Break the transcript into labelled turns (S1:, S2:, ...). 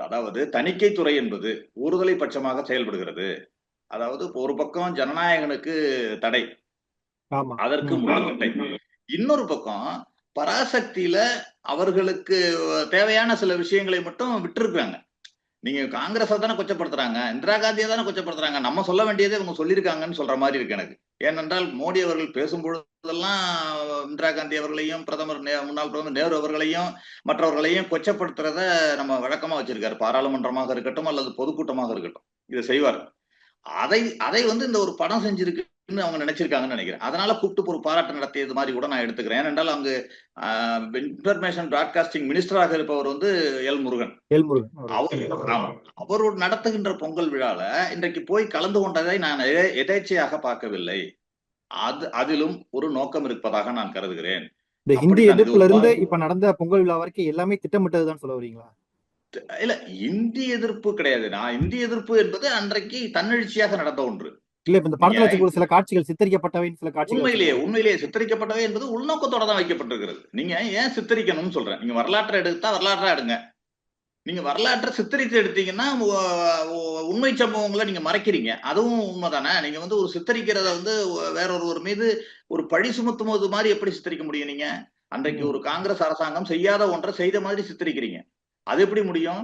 S1: அதாவது தணிக்கை துறை என்பது ஒருதலை பட்சமாக செயல்படுகிறது. அதாவது ஒரு பக்கம் ஜனநாயகனுக்கு தடை,
S2: ஆமா.
S1: அதற்கு முட்டுக்கட்டை. இன்னொரு பக்கம் பராசக்தியில அவர்களுக்கு தேவையான சில விஷயங்களை மட்டும் விட்டிருக்காங்க. நீங்க காங்கிரஸ தானே கொச்சப்படுத்துறாங்க, இந்திரா காந்தியை தானே கொச்சப்படுத்துறாங்க. நம்ம சொல்ல வேண்டியதை இவங்க சொல்லியிருக்காங்கன்னு சொல்ற மாதிரி இருக்கு எனக்கு. ஏனென்றால் மோடி அவர்கள் பேசும்பொழுதெல்லாம் இந்திரா காந்தி அவர்களையும், முன்னாள் பிரதமர் நேரு அவர்களையும், மற்றவர்களையும் கொச்சப்படுத்துறத நம்ம வழக்கமா வச்சிருக்காரு. பாராளுமன்றமாக இருக்கட்டும் அல்லது பொதுக்கூட்டமாக இருக்கட்டும். இதை செய்வார். அதை அதை வந்து இந்த ஒரு படம் செஞ்சிருக்குன்னு அவங்க நினைச்சிருக்காங்கன்னு நினைக்கிறேன். அதனால கூப்பிட்டு ஒரு பாராட்டு நடத்தியது மாதிரி கூட நான் எடுத்துக்கிறேன். ஏனென்றால் அங்கு இன்ஃபர்மேஷன் பிராட்காஸ்டிங் மினிஸ்டராக இருப்பவர் வந்து எல் முருகன். அவர் நடத்துகின்ற பொங்கல் விழால இன்றைக்கு போய் கலந்து கொண்டதை நான் எதேச்சையாக பார்க்கவில்லை. அதிலும் ஒரு நோக்கம் இருப்பதாக நான் கருதுகிறேன்.
S2: இந்த ஹிந்தி எதிர்ப்புல இருந்து இப்ப நடந்த பொங்கல் விழா வரைக்கும் எல்லாமே திட்டமிட்டதுதான் சொல்ல வரீங்களா?
S1: இல்ல, இந்தி எதிர்ப்பு கிடையாது. இந்தி எதிர்ப்பு என்பது அன்றைக்கு தன்னெழுச்சியாக நடந்த ஒன்று.
S2: இல்ல, இப்ப இந்த படத்துல வச்சு சில காட்சிகள் சித்தரிக்கப்பட்டவை, சில காட்சிகள்
S1: உண்மையிலேயே சித்தரிக்கப்பட்டவை என்பது உள்நோக்கத்தோட தான் வைக்கப்பட்டிருக்கிறது. நீங்க ஏன் சித்தரிக்கணும்னு சொல்றேன். நீங்க வரலாற்றை எடுத்தா வரலாற்றா எடுங்க. நீங்க வரலாற்றை சித்தரித்து எடுத்தீங்கன்னா உண்மை சம்பவங்களை நீங்க மறைக்கிறீங்க. அதுவும் உண்மைதானே. நீங்க வந்து ஒரு சித்தரிக்கிறத வந்து வேற ஒருவர் மீது ஒரு பழி சுமத்தும் போது மாதிரி எப்படி சித்தரிக்க முடியும்? நீங்க அன்றைக்கு ஒரு காங்கிரஸ் அரசாங்கம் செய்யாத ஒன்றை செய்த மாதிரி சித்தரிக்கிறீங்க. அது எப்படி முடியும்?